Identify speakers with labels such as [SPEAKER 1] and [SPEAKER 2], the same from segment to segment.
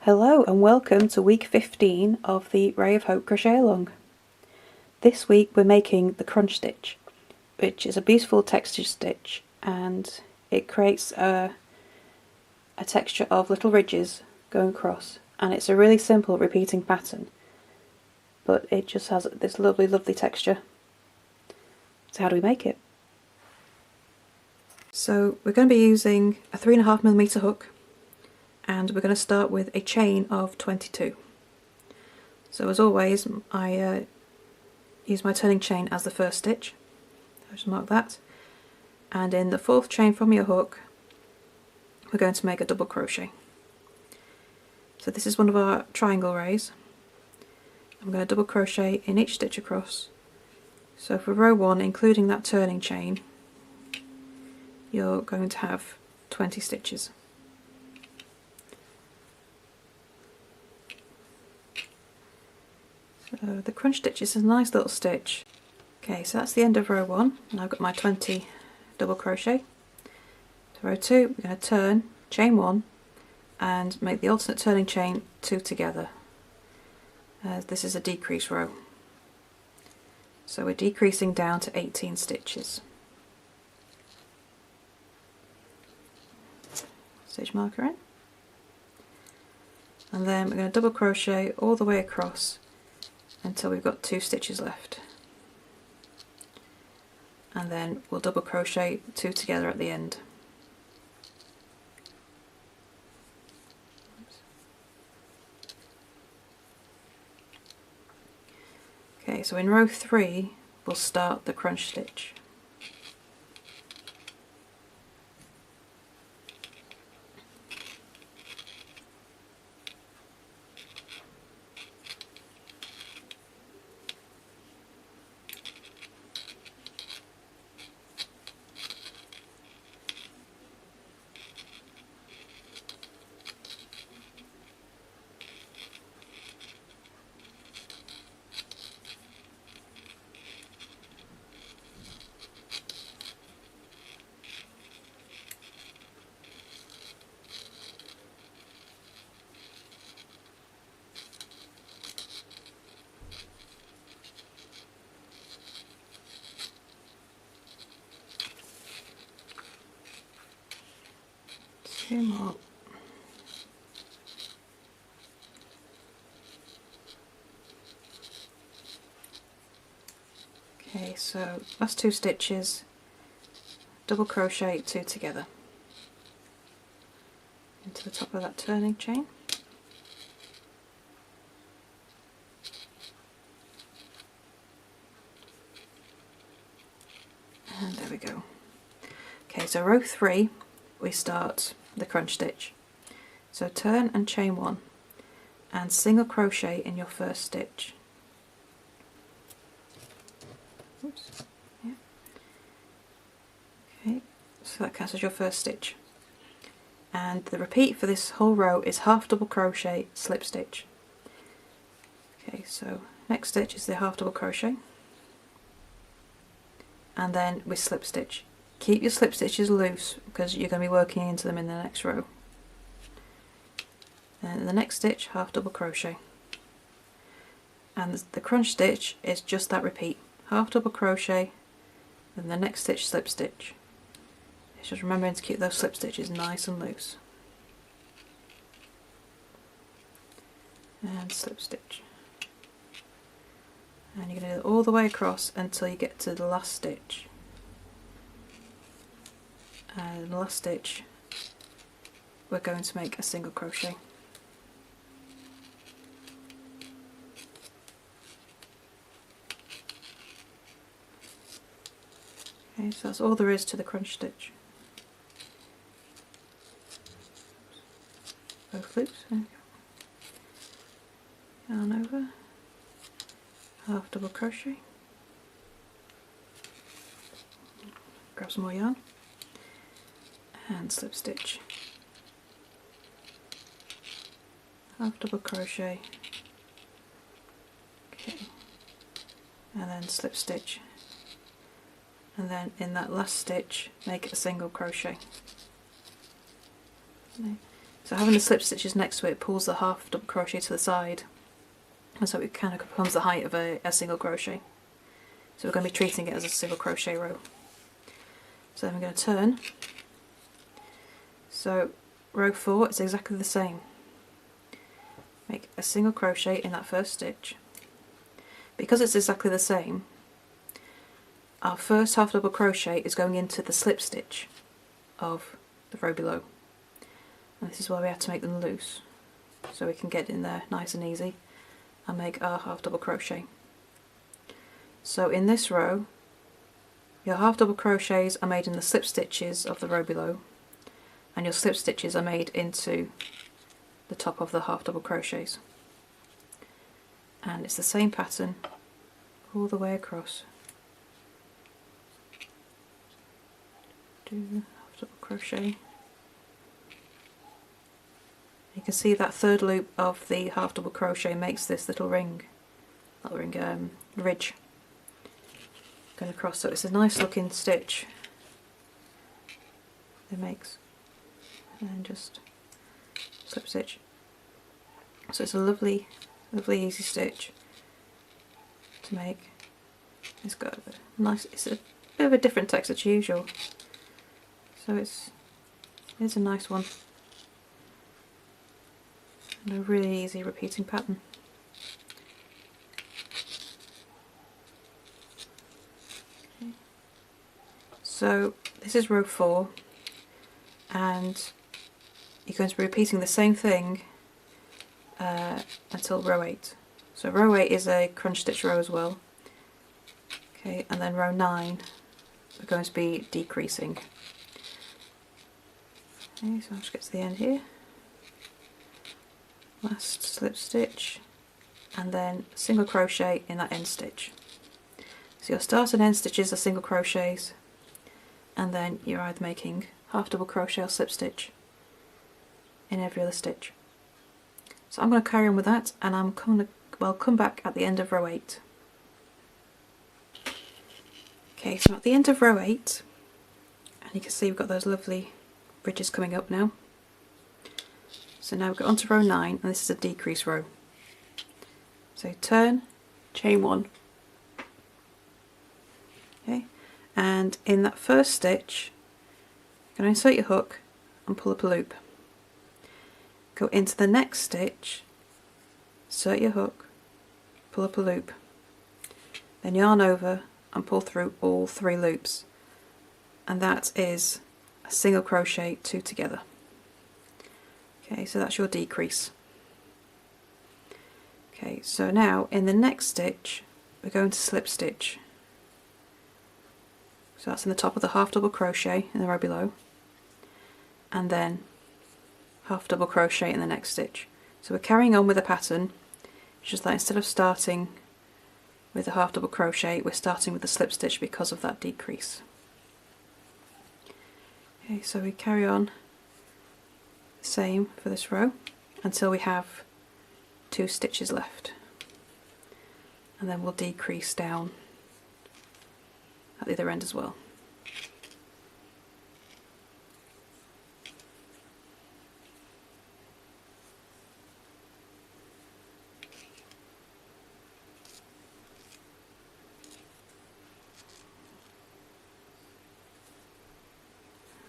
[SPEAKER 1] Hello and welcome to week 15 of the Ray of Hope crochet along. This week we're making the crunch stitch, which is a beautiful texture stitch, and it creates a texture of little ridges going across, and it's a really simple repeating pattern, but it just has this lovely texture. So how do we make it? So we're going to be using a 3.5mm hook, and we're going to start with a chain of 22. So as always, I use my turning chain as the first stitch. I'll just mark that. And in the 4th chain from your hook, we're going to make a double crochet. So this is one of our triangle rays. I'm going to double crochet in each stitch across. So for row 1, including that turning chain, you're going to have 20 stitches. So the crunch stitch is a nice little stitch. Okay, so that's the end of row 1, and I've got my 20 double crochet. So row 2, we're going to turn, chain 1, and make the alternate turning chain 2 together. This is a decrease row. So we're decreasing down to 18 stitches. Stitch marker in. And then we're going to double crochet all the way across until we've got 2 stitches left, and then we'll double crochet 2 together at the end. Okay, so in row 3 we'll start the crunch stitch. Two more. Okay, so last 2 stitches, double crochet 2 together into the top of that turning chain. And there we go. Okay, so row 3 we start the crunch stitch. So turn and chain 1 and single crochet in your first stitch. Oops. Yeah. Okay, so that counts as your first stitch. And the repeat for this whole row is half double crochet, slip stitch. Okay, so next stitch is the half double crochet, and then we slip stitch. Keep your slip stitches loose because you're going to be working into them in the next row. And in the next stitch, half double crochet. And the crunch stitch is just that repeat. Half double crochet, then the next stitch slip stitch. It's just remembering to keep those slip stitches nice and loose. And slip stitch. And you're going to do it all the way across until you get to the last stitch. And in the last stitch we're going to make a single crochet. Okay, so that's all there is to the crunch stitch. Both loops, there we go. Yarn over, half double crochet, grab some more yarn, and slip stitch, half double crochet, okay, and then slip stitch, and then in that last stitch make a single crochet. So having the slip stitches next to it pulls the half double crochet to the side, and so it kind of becomes the height of a single crochet. So we're going to be treating it as a single crochet row. So then we're going to turn. So row 4 is exactly the same. Make a single crochet in that first stitch. Because it's exactly the same, our first half double crochet is going into the slip stitch of the row below. And this is why we have to make them loose, so we can get in there nice and easy and make our half double crochet. So in this row, your half double crochets are made in the slip stitches of the row below, and your slip stitches are made into the top of the half double crochets. And it's the same pattern all the way across. Do half double crochet. You can see that third loop of the half double crochet makes this little ring, not ring, ridge going across, so it's a nice looking stitch it makes. And then just slip stitch. So it's a lovely, lovely easy stitch to make. It's got a nice, it's a bit of a different texture to usual, so it's a nice one. And a really easy repeating pattern. Okay. So this is row 4, and you're going to be repeating the same thing until row 8. So row 8 is a crunch stitch row as well. Okay, and then row 9 we're going to be decreasing. Okay, so I'll just get to the end here. Last slip stitch, and then single crochet in that end stitch. So your start and end stitches are single crochets, and then you're either making half double crochet or slip stitch in every other stitch. So I'm going to carry on with that, and I'm come back at the end of row 8. Okay, so at the end of row 8, and you can see we've got those lovely ridges coming up now. So now we go on to row 9, and this is a decrease row. So turn, chain 1. Okay, and in that first stitch, you're going to insert your hook and pull up a loop. Go into the next stitch, insert your hook, pull up a loop, then yarn over and pull through all 3 loops, and that is a single crochet 2 together. Okay, so that's your decrease. Okay, so now in the next stitch we're going to slip stitch. So that's in the top of the half double crochet in the row below, and then half double crochet in the next stitch. So we're carrying on with the pattern, it's just that instead of starting with the half double crochet, we're starting with the slip stitch because of that decrease. Okay, so we carry on the same for this row until we have 2 stitches left, and then we'll decrease down at the other end as well.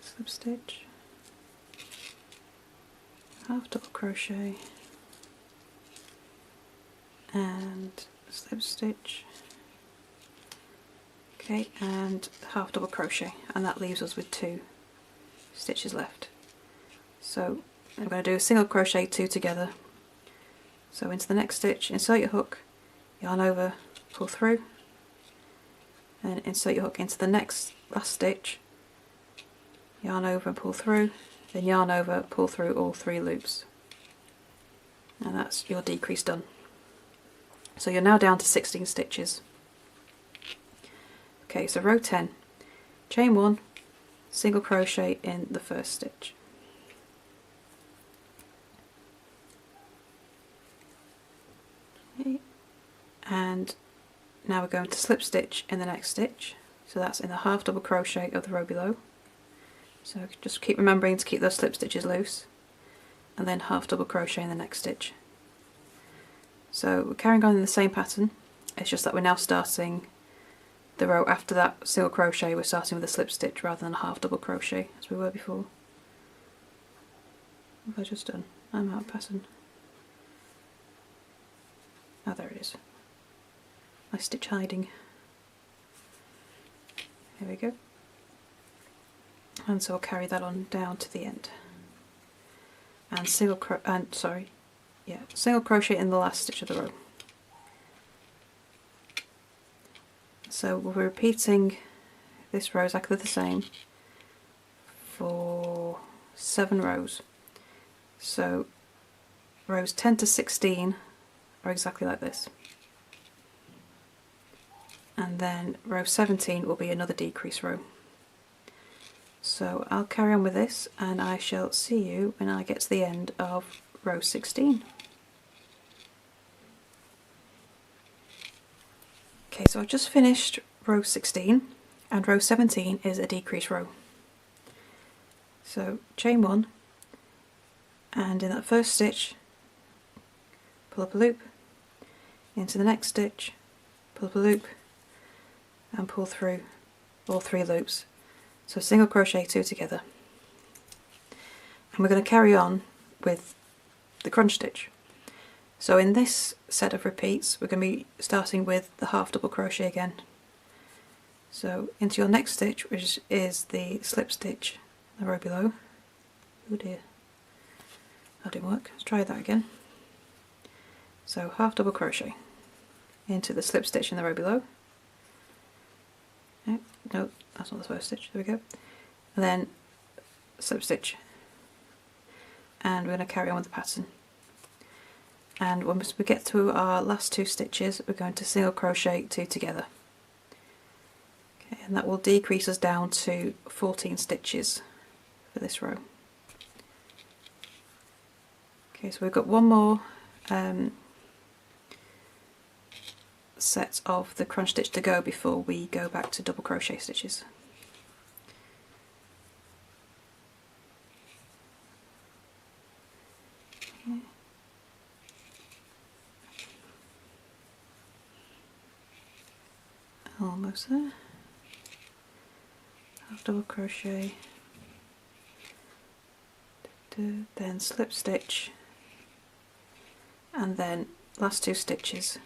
[SPEAKER 1] Slip stitch, half double crochet, and slip stitch. Okay, and half double crochet, and that leaves us with 2 stitches left. So I'm going to do a single crochet 2 together. So into the next stitch, insert your hook, yarn over, pull through, and insert your hook into the next last stitch, yarn over and pull through, then yarn over, pull through all 3 loops, and that's your decrease done. So you're now down to 16 stitches. Okay, so row 10, chain 1, single crochet in the first stitch. Okay, and now we're going to slip stitch in the next stitch, so that's in the half double crochet of the row below. So just keep remembering to keep those slip stitches loose, and then half double crochet in the next stitch. So we're carrying on in the same pattern, it's just that we're now starting the row after that single crochet, we're starting with a slip stitch rather than a half double crochet as we were before. What have I just done? I'm out of pattern. Oh, there it is. My stitch hiding. Here we go. And so I'll carry that on down to the end. And single crochet in the last stitch of the row. So we're repeating this row exactly the same for 7 rows. So rows 10 to 16 are exactly like this. And then row 17 will be another decrease row. So I'll carry on with this and I shall see you when I get to the end of row 16. Okay, so I've just finished row 16 and row 17 is a decrease row. So chain 1 and in that first stitch pull up a loop, into the next stitch pull up a loop and pull through all 3 loops. So single crochet 2 together. And we're going to carry on with the crunch stitch. So in this set of repeats we're going to be starting with the half double crochet again. So into your next stitch, which is the slip stitch, the row below. Oh dear, that didn't work. Let's try that again. So half double crochet into the slip stitch in the row below. No, that's not the first stitch. There we go. And then slip stitch, and we're going to carry on with the pattern. And once we get to our last 2 stitches, we're going to single crochet 2 together. Okay, and that will decrease us down to 14 stitches for this row. Okay, so we've got one more set of the crunch stitch to go before we go back to double crochet stitches. Okay. Almost there. Half double crochet, then slip stitch, and then last 2 stitches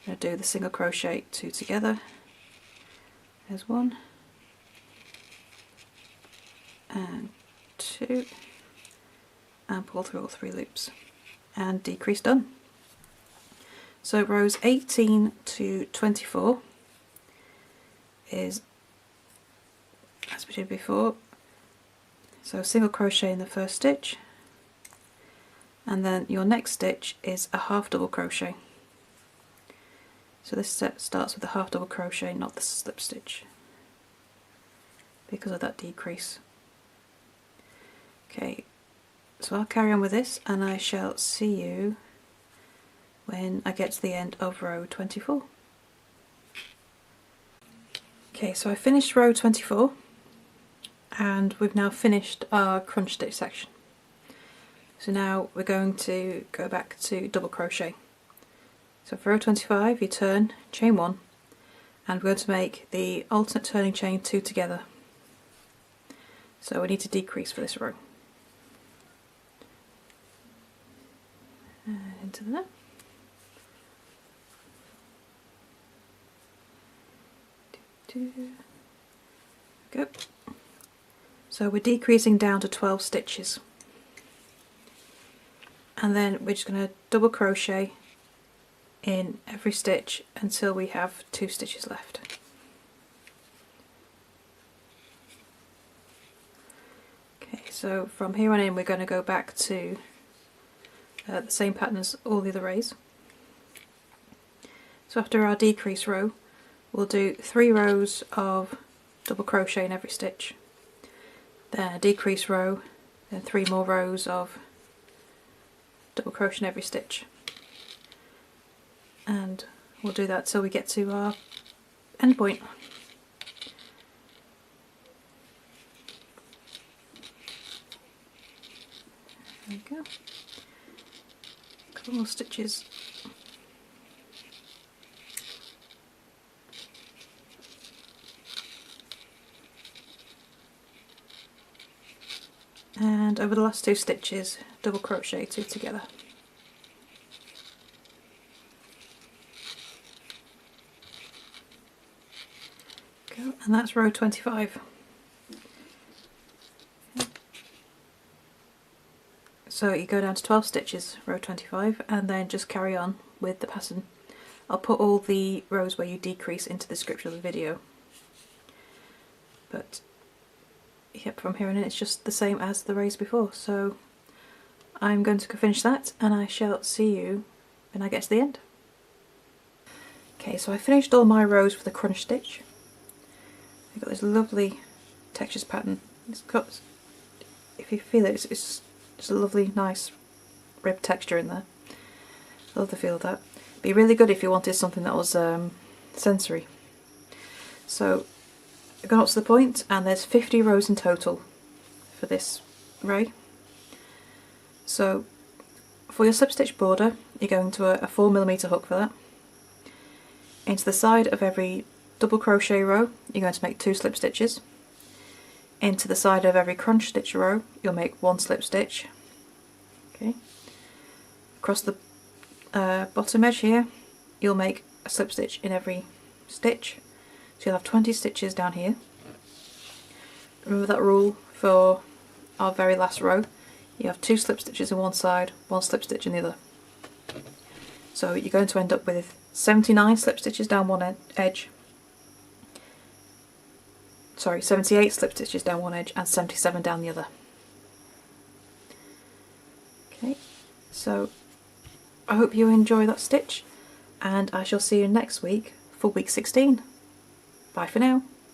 [SPEAKER 1] I'm going to do the single crochet 2 together. There's 1 and 2, and pull through all 3 loops and decrease done. So rows 18 to 24 is as we did before. So single crochet in the first stitch, and then your next stitch is a half double crochet. So this set starts with a half double crochet, not the slip stitch, because of that decrease. Okay, so I'll carry on with this and I shall see you when I get to the end of row 24. Okay, so I finished row 24 and we've now finished our crunch stitch section. So now we're going to go back to double crochet. So for row 25 you turn, chain 1, and we're going to make the alternate turning chain 2 together. So we need to decrease for this row. And into the net. Go. So we're decreasing down to 12 stitches. And then we're just going to double crochet in every stitch until we have 2 stitches left. Okay, so from here on in we're going to go back to the same pattern as all the other rows. So after our decrease row we'll do 3 rows of double crochet in every stitch, then a decrease row, then 3 more rows of double crochet in every stitch, and we'll do that till we get to our end point. There we go. A couple more stitches. And over the last 2 stitches, double crochet 2 together. Go, and that's row 25. So you go down to 12 stitches, row 25, and then just carry on with the pattern. I'll put all the rows where you decrease into the description of the video. But yep, from here on in it's just the same as the rows before, so I'm going to finish that and I shall see you when I get to the end. Okay, so I finished all my rows for the crunch stitch. I've got this lovely textures pattern. It's got, if you feel it, it's just a lovely nice rib texture in there. I love the feel of that. Be really good if you wanted something that was sensory. So I've gone up to the point and there's 50 rows in total for this array. So for your slip stitch border you're going to a 4mm hook for that. Into the side of every double crochet row you're going to make 2 slip stitches. Into the side of every crunch stitch row you'll make 1 slip stitch. Okay. Across the bottom edge here you'll make a slip stitch in every stitch. So you'll have 20 stitches down here. Remember that rule for our very last row. You have 2 slip stitches on one side, 1 slip stitch in the other. So you're going to end up with 79 slip stitches down one edge. Sorry, 78 slip stitches down one edge and 77 down the other. Okay, so I hope you enjoy that stitch and I shall see you next week for week 16. Bye for now.